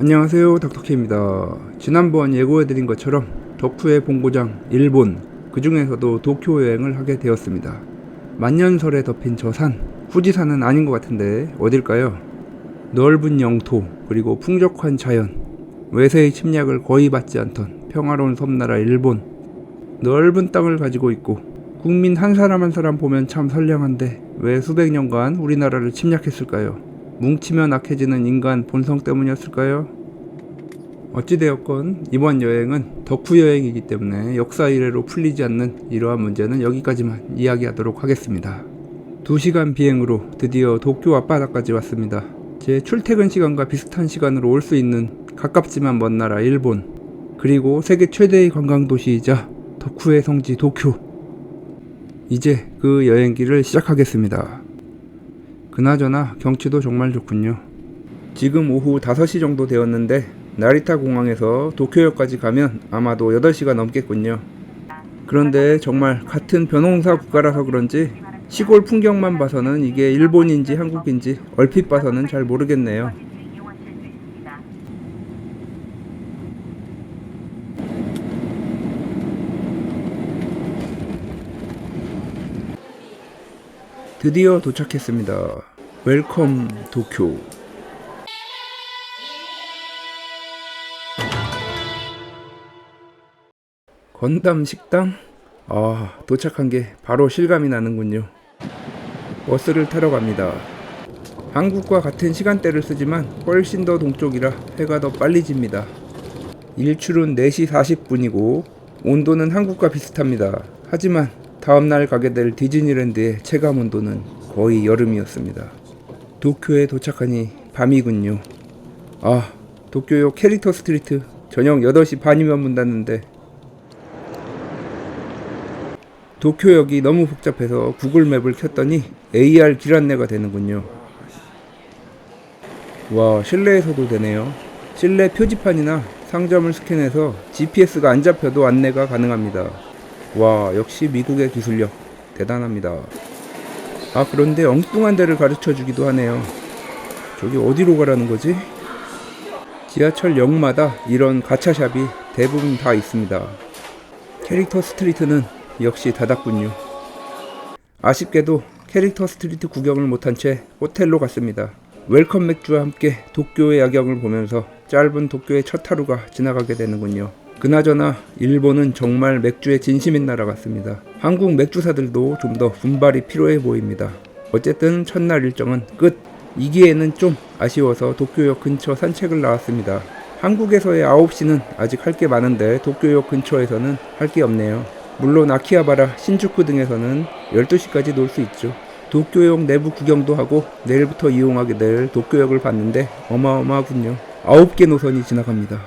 안녕하세요, 닥터케입니다. 지난번 예고해드린 것처럼 덕후의 본고장 일본, 그 중에서도 도쿄 여행을 하게 되었습니다. 만년설에 덮인 저 산, 후지산은 아닌 것 같은데 어딜까요? 넓은 영토, 그리고 풍족한 자연, 외세의 침략을 거의 받지 않던 평화로운 섬나라 일본. 넓은 땅을 가지고 있고 국민 한 사람 한 사람 보면 참 선량한데 왜 수백 년간 우리나라를 침략했을까요? 뭉치면 악해지는 인간 본성 때문이었을까요? 어찌되었건 이번 여행은 덕후 여행이기 때문에 역사 이래로 풀리지 않는 이러한 문제는 여기까지만 이야기하도록 하겠습니다. 2시간 비행으로 드디어 도쿄 앞바다까지 왔습니다. 제 출퇴근 시간과 비슷한 시간으로 올 수 있는 가깝지만 먼 나라 일본, 그리고 세계 최대의 관광도시이자 덕후의 성지 도쿄. 이제 그 여행기를 시작하겠습니다. 그나저나 경치도 정말 좋군요. 지금 오후 5시 정도 되었는데 나리타 공항에서 도쿄역까지 가면 아마도 8시가 넘겠군요. 그런데 정말 같은 벼농사 국가라서 그런지 시골 풍경만 봐서는 이게 일본인지 한국인지 얼핏 봐서는 잘 모르겠네요. 드디어 도착했습니다. 웰컴 도쿄. 건담 식당? 도착한 게 바로 실감이 나는군요. 버스를 타러 갑니다. 한국과 같은 시간대를 쓰지만 훨씬 더 동쪽이라 해가 더 빨리 집니다. 일출은 4시 40분이고 온도는 한국과 비슷합니다. 하지만 다음날 가게 될 디즈니랜드의 체감 온도는 거의 여름이었습니다. 도쿄에 도착하니 밤이군요. 도쿄역 캐릭터 스트리트 저녁 8시 반이면 문 닫는데 도쿄역이 너무 복잡해서 구글맵을 켰더니 AR 길 안내가 되는군요. 와, 실내에서도 되네요. 실내 표지판이나 상점을 스캔해서 GPS가 안 잡혀도 안내가 가능합니다. 와, 역시 미국의 기술력 대단합니다. 그런데 엉뚱한 데를 가르쳐 주기도 하네요. 저기 어디로 가라는 거지? 지하철역마다 이런 가차샵이 대부분 다 있습니다. 캐릭터 스트리트는 역시 닫았군요. 아쉽게도 캐릭터 스트리트 구경을 못한 채 호텔로 갔습니다. 웰컴 맥주와 함께 도쿄의 야경을 보면서 짧은 도쿄의 첫 하루가 지나가게 되는군요. 그나저나 일본은 정말 맥주의 진심인 나라 같습니다. 한국 맥주사들도 좀 더 분발이 필요해 보입니다. 어쨌든 첫날 일정은 끝. 이 기회는 좀 아쉬워서 도쿄역 근처 산책을 나왔습니다. 한국에서의 9시는 아직 할 게 많은데 도쿄역 근처에서는 할 게 없네요. 물론 아키하바라, 신주쿠 등에서는 12시까지 놀 수 있죠. 도쿄역 내부 구경도 하고 내일부터 이용하게 될 도쿄역을 봤는데 어마어마하군요. 9개 노선이 지나갑니다.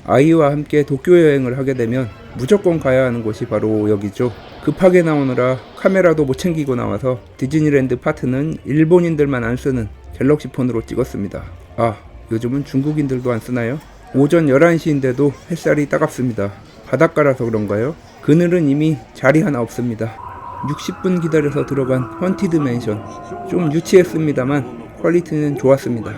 아이와 함께 도쿄 여행을 하게 되면 무조건 가야 하는 곳이 바로 여기죠. 급하게 나오느라 카메라도 못 챙기고 나와서 디즈니랜드 파트는 일본인들만 안 쓰는 갤럭시 폰으로 찍었습니다. 요즘은 중국인들도 안 쓰나요? 오전 11시인데도 햇살이 따갑습니다. 바닷가라서 그런가요? 그늘은 이미 자리 하나 없습니다. 60분 기다려서 들어간 헌티드 맨션. 좀 유치했습니다만 퀄리티는 좋았습니다.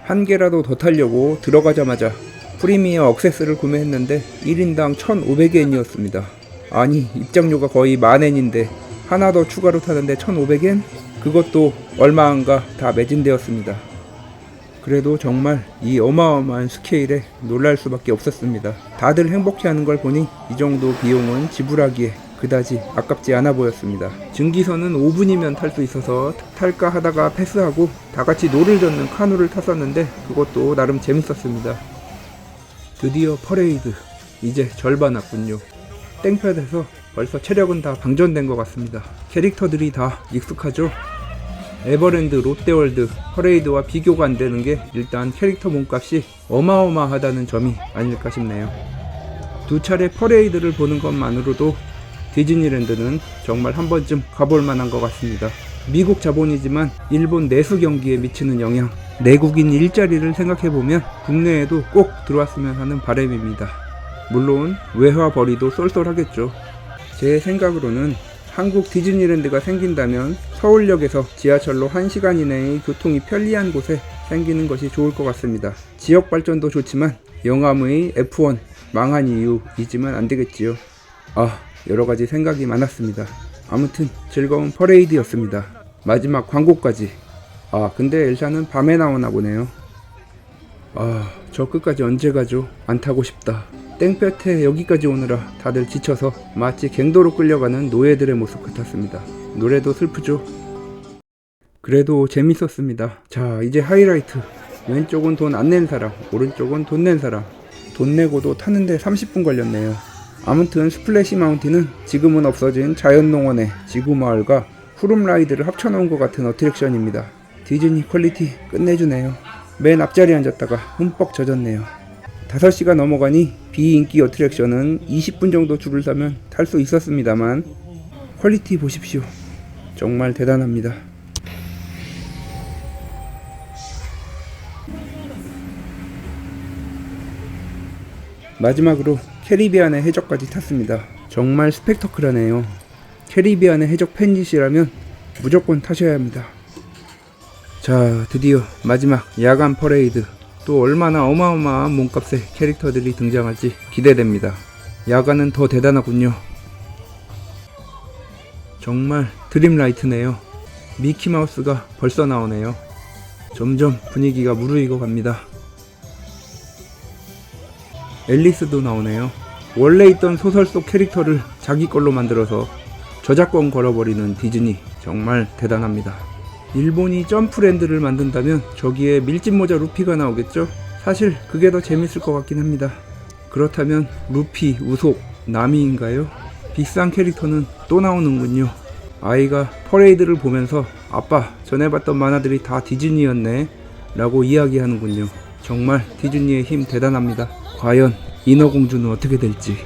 한 개라도 더 타려고 들어가자마자 프리미어 억세스를 구매했는데 1인당 1,500엔이었습니다. 아니, 입장료가 거의 10,000엔인데 하나 더 추가로 타는데 1,500엔? 그것도 얼마 안가 다 매진되었습니다. 그래도 정말 이 어마어마한 스케일에 놀랄 수밖에 없었습니다. 다들 행복해하는 걸 보니 이 정도 비용은 지불하기에 그다지 아깝지 않아 보였습니다. 증기선은 5분이면 탈 수 있어서 탈까 하다가 패스하고 다같이 노를 젓는 카누를 탔었는데 그것도 나름 재밌었습니다. 드디어 퍼레이드. 이제 절반 왔군요. 땡볕에서 벌써 체력은 다 방전된 것 같습니다. 캐릭터들이 다 익숙하죠? 에버랜드, 롯데월드, 퍼레이드와 비교가 안 되는 게 일단 캐릭터 몸값이 어마어마하다는 점이 아닐까 싶네요. 2차례 퍼레이드를 보는 것만으로도 디즈니랜드는 정말 한 번쯤 가볼 만한 것 같습니다. 미국 자본이지만 일본 내수 경기에 미치는 영향, 내국인 일자리를 생각해보면 국내에도 꼭 들어왔으면 하는 바람입니다. 물론 외화 벌이도 쏠쏠하겠죠. 제 생각으로는 한국 디즈니랜드가 생긴다면 서울역에서 지하철로 1시간 이내의 교통이 편리한 곳에 생기는 것이 좋을 것 같습니다. 지역 발전도 좋지만 영암의 F1 망한 이유 잊으면 안 되겠지요. 여러 가지 생각이 많았습니다. 아무튼 즐거운 퍼레이드였습니다. 마지막 광고까지. 근데 엘사는 밤에 나오나 보네요. 저 끝까지 언제 가죠? 안 타고 싶다. 땡볕에 여기까지 오느라 다들 지쳐서 마치 갱도로 끌려가는 노예들의 모습 같았습니다. 노래도 슬프죠? 그래도 재밌었습니다. 자, 이제 하이라이트. 왼쪽은 돈 안 낸 사람, 오른쪽은 돈 낸 사람. 돈 내고도 타는데 30분 걸렸네요. 아무튼 스플래시 마운틴은 지금은 없어진 자연농원의 지구마을과 푸름라이드를 합쳐놓은 것 같은 어트랙션입니다. 디즈니 퀄리티 끝내주네요. 맨 앞자리에 앉았다가 흠뻑 젖었네요. 5시가 넘어가니 비인기 어트랙션은 20분 정도 줄을 서면 탈 수 있었습니다만 퀄리티 보십시오. 정말 대단합니다. 마지막으로 캐리비안의 해적까지 탔습니다. 정말 스펙터클하네요. 캐리비안의 해적 팬이시라면 무조건 타셔야 합니다. 자, 드디어 마지막 야간 퍼레이드. 또 얼마나 어마어마한 몸값의 캐릭터들이 등장할지 기대됩니다. 야간은 더 대단하군요. 정말 드림라이트네요. 미키마우스가 벌써 나오네요. 점점 분위기가 무르익어 갑니다. 앨리스도 나오네요. 원래 있던 소설 속 캐릭터를 자기 걸로 만들어서 저작권 걸어버리는 디즈니 정말 대단합니다. 일본이 점프랜드를 만든다면 저기에 밀짚모자 루피가 나오겠죠? 사실 그게 더 재밌을 것 같긴 합니다. 그렇다면 루피, 우속, 나미인가요? 비싼 캐릭터는 또 나오는군요. 아이가 퍼레이드를 보면서 아빠, 전에 봤던 만화들이 다 디즈니였네 라고 이야기하는군요. 정말 디즈니의 힘 대단합니다. 과연 인어공주는 어떻게 될지.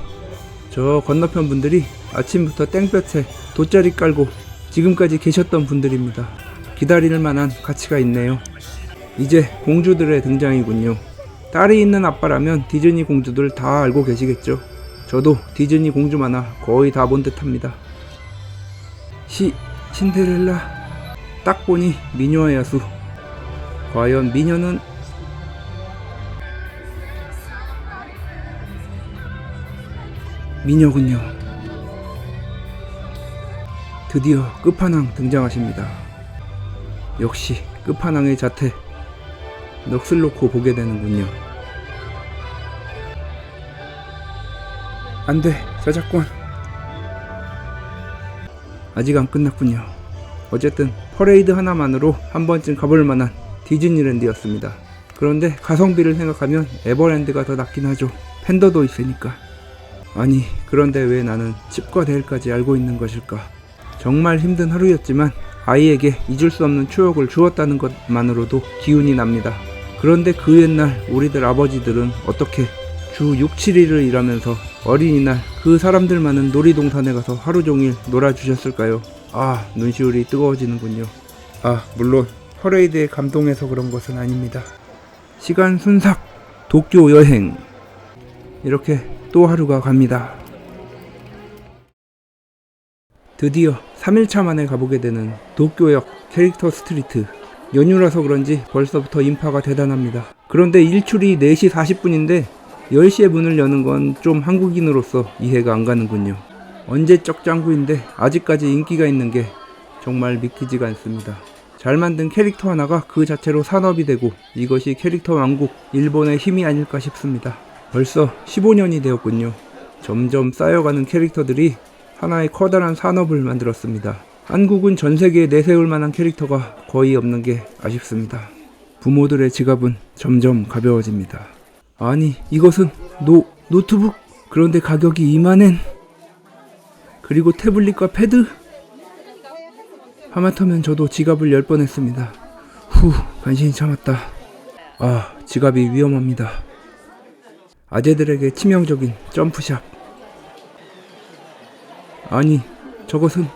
저 건너편 분들이 아침부터 땡볕에 돗자리 깔고 지금까지 계셨던 분들입니다. 기다릴 만한 가치가 있네요. 이제 공주들의 등장이군요. 딸이 있는 아빠라면 디즈니 공주들 다 알고 계시겠죠. 저도 디즈니 공주 만화 거의 다 본 듯합니다. 신데렐라. 딱 보니 미녀의 야수. 과연 미녀는 미녀군요. 드디어 끝판왕 등장하십니다. 역시 끝판왕의 자태 넋을 놓고 보게 되는군요. 안돼, 저작권. 아직 안 끝났군요. 어쨌든 퍼레이드 하나만으로 한 번쯤 가볼 만한 디즈니랜드였습니다. 그런데 가성비를 생각하면 에버랜드가 더 낫긴 하죠. 팬더도 있으니까. 아니, 그런데 왜 나는 칩과 데일까지 알고 있는 것일까? 정말 힘든 하루였지만 아이에게 잊을 수 없는 추억을 주었다는 것만으로도 기운이 납니다. 그런데 그 옛날 우리들 아버지들은 어떻게 주 6, 7일을 일하면서 어린이날 그 사람들 많은 놀이동산에 가서 하루 종일 놀아주셨을까요? 눈시울이 뜨거워지는군요. 물론 퍼레이드에 감동해서 그런 것은 아닙니다. 시간 순삭 도쿄 여행. 이렇게 또 하루가 갑니다. 드디어 3일차 만에 가보게 되는 도쿄역 캐릭터 스트리트. 연휴라서 그런지 벌써부터 인파가 대단합니다. 그런데 일출이 4시 40분인데 10시에 문을 여는 건 좀 한국인으로서 이해가 안 가는군요. 언제적 짱구인데 아직까지 인기가 있는 게 정말 믿기지가 않습니다. 잘 만든 캐릭터 하나가 그 자체로 산업이 되고 이것이 캐릭터 왕국 일본의 힘이 아닐까 싶습니다. 벌써 15년이 되었군요. 점점 쌓여가는 캐릭터들이 하나의 커다란 산업을 만들었습니다. 한국은 전 세계에 내세울 만한 캐릭터가 거의 없는 게 아쉽습니다. 부모들의 지갑은 점점 가벼워집니다. 아니, 이것은 노트북? 그런데 가격이 2만엔? 그리고 태블릿과 패드? 하마터면 저도 지갑을 열 뻔했습니다. 간신히 참았다. 지갑이 위험합니다. 아재들에게 치명적인 점프샵. 아니, 저것은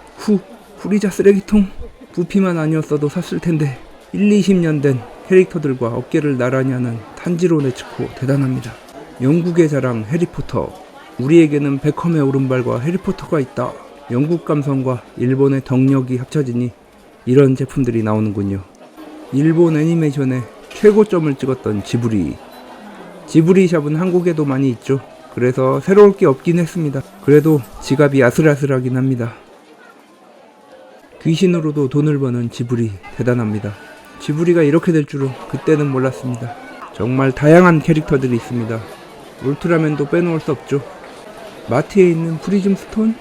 후리자 쓰레기통? 부피만 아니었어도 샀을 텐데. 20년 된 캐릭터들과 어깨를 나란히 하는 탄지로 네츠코 대단합니다. 영국의 자랑 해리포터. 우리에게는 베컴의 오른발과 해리포터가 있다. 영국 감성과 일본의 덕력이 합쳐지니 이런 제품들이 나오는군요. 일본 애니메이션의 최고점을 찍었던 지브리. 지브리 샵은 한국에도 많이 있죠. 그래서 새로울 게 없긴 했습니다. 그래도 지갑이 아슬아슬하긴 합니다. 귀신으로도 돈을 버는 지브리 대단합니다. 지브리가 이렇게 될 줄은 그때는 몰랐습니다. 정말 다양한 캐릭터들이 있습니다. 울트라맨도 빼놓을 수 없죠. 마트에 있는 프리즘 스톤?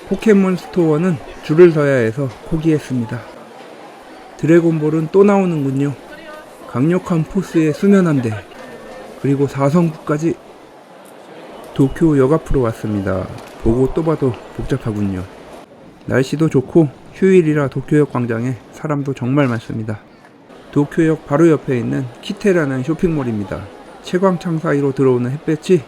포켓몬 스토어는 줄을 서야 해서 포기했습니다. 드래곤볼은 또 나오는군요. 강력한 포스의 수면함대, 그리고 4성구까지. 도쿄역 앞으로 왔습니다. 보고 또 봐도 복잡하군요. 날씨도 좋고 휴일이라 도쿄역 광장에 사람도 정말 많습니다. 도쿄역 바로 옆에 있는 키테라는 쇼핑몰입니다. 채광창 사이로 들어오는 햇볕이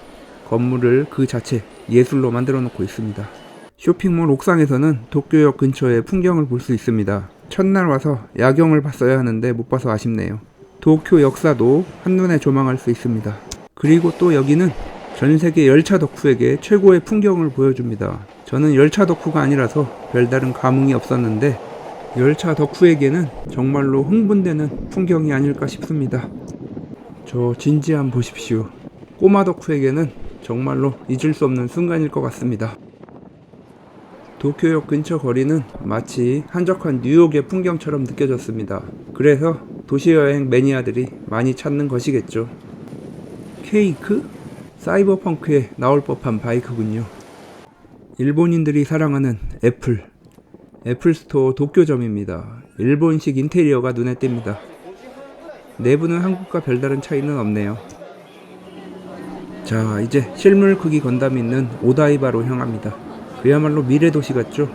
건물을 그 자체 예술로 만들어 놓고 있습니다. 쇼핑몰 옥상에서는 도쿄역 근처의 풍경을 볼 수 있습니다. 첫날 와서 야경을 봤어야 하는데 못 봐서 아쉽네요. 도쿄 역사도 한눈에 조망할 수 있습니다. 그리고 또 여기는 전세계 열차 덕후에게 최고의 풍경을 보여줍니다. 저는 열차 덕후가 아니라서 별다른 감흥이 없었는데 열차 덕후에게는 정말로 흥분되는 풍경이 아닐까 싶습니다. 저 진지함 보십시오. 꼬마 덕후에게는 정말로 잊을 수 없는 순간일 것 같습니다. 도쿄역 근처 거리는 마치 한적한 뉴욕의 풍경처럼 느껴졌습니다. 그래서 도시여행 매니아들이 많이 찾는 것이겠죠. 케이크? 사이버펑크에 나올 법한 바이크군요. 일본인들이 사랑하는 애플스토어 도쿄점입니다. 일본식 인테리어가 눈에 띕니다. 내부는 한국과 별다른 차이는 없네요. 자, 이제 실물 크기 건담이 있는 오다이바로 향합니다. 그야말로 미래 도시 같죠?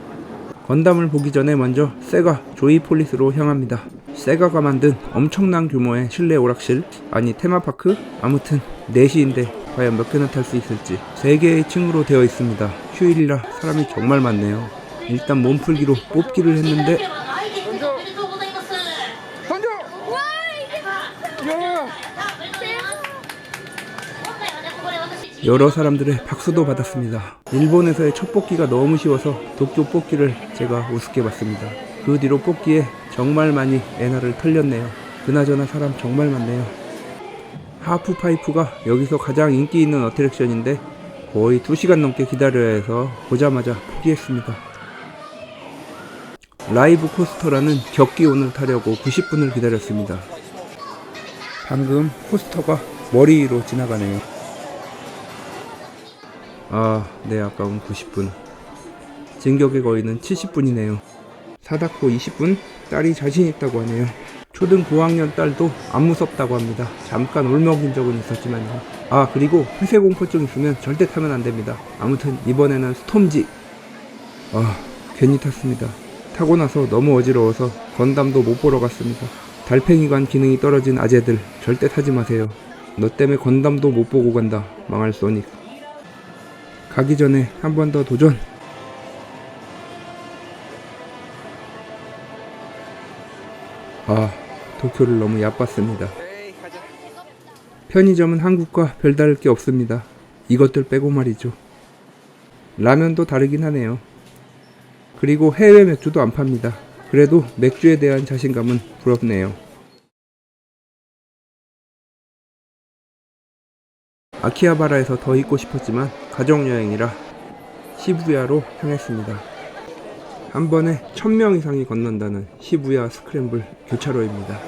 건담을 보기 전에 먼저 세가 조이폴리스로 향합니다. 세가가 만든 엄청난 규모의 실내 오락실, 아니 테마파크? 아무튼 4시인데 과연 몇 개나 탈 수 있을지. 3개의 층으로 되어 있습니다. 휴일이라 사람이 정말 많네요. 일단 몸풀기로 뽑기를 했는데 여러 사람들의 박수도 받았습니다. 일본에서의 첫 뽑기가 너무 쉬워서 도쿄 뽑기를 제가 우습게 봤습니다. 그 뒤로 뽑기에 정말 많이 애나를 털렸네요. 그나저나 사람 정말 많네요. 하프파이프가 여기서 가장 인기 있는 어트랙션인데 거의 2시간 넘게 기다려야 해서 보자마자 포기했습니다. 라이브 코스터라는 격기온을 타려고 90분을 기다렸습니다. 방금 코스터가 머리 위로 지나가네요. 아, 네, 아까운 90분. 진격의 거인은 70분이네요. 사다코 20분? 딸이 자신 있다고 하네요. 초등 고학년 딸도 안 무섭다고 합니다. 잠깐 울먹인 적은 있었지만요. 아, 그리고 폐쇄공포증 있으면 절대 타면 안 됩니다. 아무튼 이번에는 스톰지. 아, 괜히 탔습니다. 타고 나서 너무 어지러워서 건담도 못 보러 갔습니다. 달팽이관 기능이 떨어진 아재들 절대 타지 마세요. 너 때문에 건담도 못 보고 간다. 망할 소닉. 가기 전에 한 번 더 도전. 아, 도쿄를 너무 얕봤습니다. 편의점은 한국과 별다를 게 없습니다. 이것들 빼고 말이죠. 라면도 다르긴 하네요. 그리고 해외 맥주도 안 팝니다. 그래도 맥주에 대한 자신감은 부럽네요. 아키하바라에서 더 있고 싶었지만 가족여행이라 시부야로 향했습니다. 한 번에 1000명 이상이 건넌다는 시부야 스크램블 교차로입니다.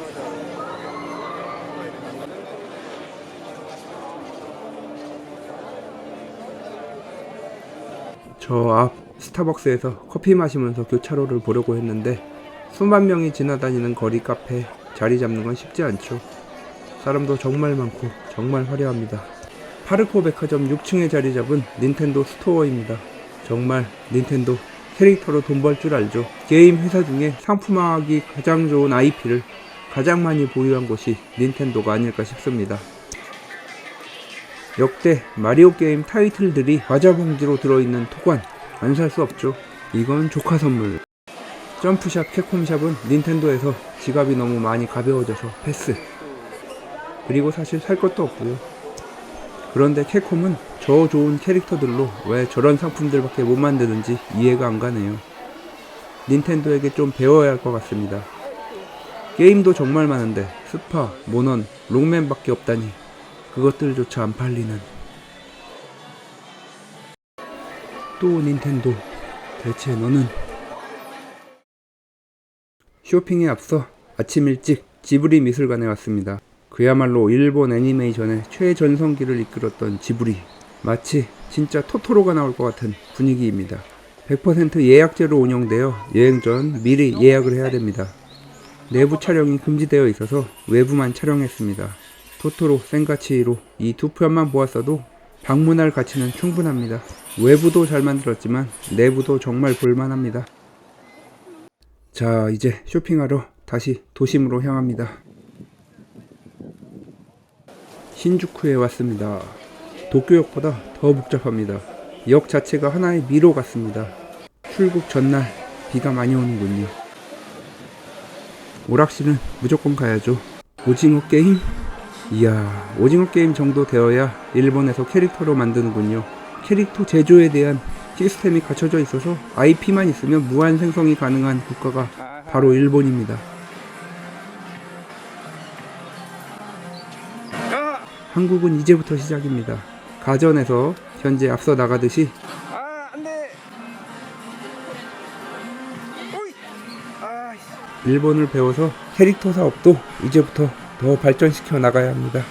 저 앞 스타벅스에서 커피 마시면서 교차로를 보려고 했는데 수만 명이 지나다니는 거리 카페 자리 잡는 건 쉽지 않죠. 사람도 정말 많고 정말 화려합니다. 파르코 백화점 6층에 자리 잡은 닌텐도 스토어입니다. 정말 닌텐도 캐릭터로 돈 벌 줄 알죠. 게임 회사 중에 상품화하기 가장 좋은 IP를 가장 많이 보유한 곳이 닌텐도가 아닐까 싶습니다. 역대 마리오 게임 타이틀들이 과자 봉지로 들어있는 토관, 안 살 수 없죠. 이건 조카 선물. 점프샵 캡콤샵은 닌텐도에서 지갑이 너무 많이 가벼워져서 패스. 그리고 사실 살 것도 없고요. 그런데 캡콤은 저 좋은 캐릭터들로 왜 저런 상품들밖에 못 만드는지 이해가 안 가네요. 닌텐도에게 좀 배워야 할 것 같습니다. 게임도 정말 많은데 스파, 모넌, 롱맨밖에 없다니 그것들조차 안 팔리는. 또 닌텐도, 대체 너는? 쇼핑에 앞서 아침 일찍 지브리 미술관에 왔습니다. 그야말로 일본 애니메이션의 최전성기를 이끌었던 지브리. 마치 진짜 토토로가 나올 것 같은 분위기입니다. 100% 예약제로 운영되어 여행 전 미리 예약을 해야 됩니다. 내부 촬영이 금지되어 있어서 외부만 촬영했습니다. 토토로, 센가치히로 이 두 편만 보았어도 방문할 가치는 충분합니다. 외부도 잘 만들었지만 내부도 정말 볼만합니다. 자, 이제 쇼핑하러 다시 도심으로 향합니다. 신주쿠에 왔습니다. 도쿄역보다 더 복잡합니다. 역 자체가 하나의 미로 같습니다. 출국 전날 비가 많이 오는군요. 오락실은 무조건 가야죠. 오징어 게임? 이야, 오징어 게임 정도 되어야 일본에서 캐릭터로 만드는군요. 캐릭터 제조에 대한 시스템이 갖춰져 있어서 IP만 있으면 무한 생성이 가능한 국가가 바로 일본입니다. 한국은 이제부터 시작입니다. 가전에서 현재 앞서 나가듯이 일본을 배워서 캐릭터 사업도 이제부터 더 발전시켜 나가야 합니다.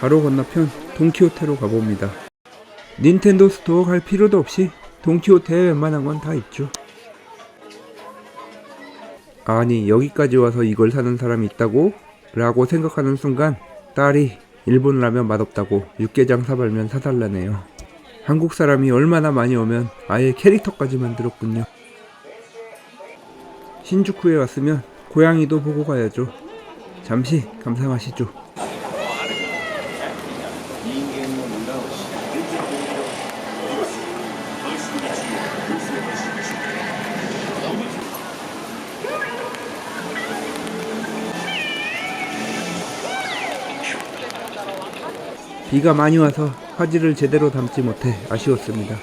바로 건너편 돈키호테로 가봅니다. 닌텐도 스토어 갈 필요도 없이 돈키호테에 웬만한 건 다 있죠. 아니, 여기까지 와서 이걸 사는 사람이 있다고? 라고 생각하는 순간 딸이 일본 라면 맛없다고 육개장 사발면 사달라네요. 한국 사람이 얼마나 많이 오면 아예 캐릭터까지 만들었군요. 신주쿠에 왔으면 고양이도 보고 가야죠. 잠시 감상하시죠. 비가 많이 와서 화질을 제대로 담지 못해 아쉬웠습니다.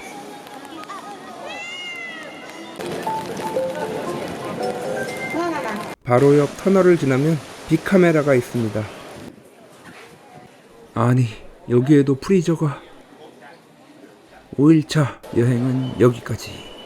바로 옆 터널을 지나면 빅카메라가 있습니다. 아니, 여기에도 프리저가. 5일차 여행은 여기까지.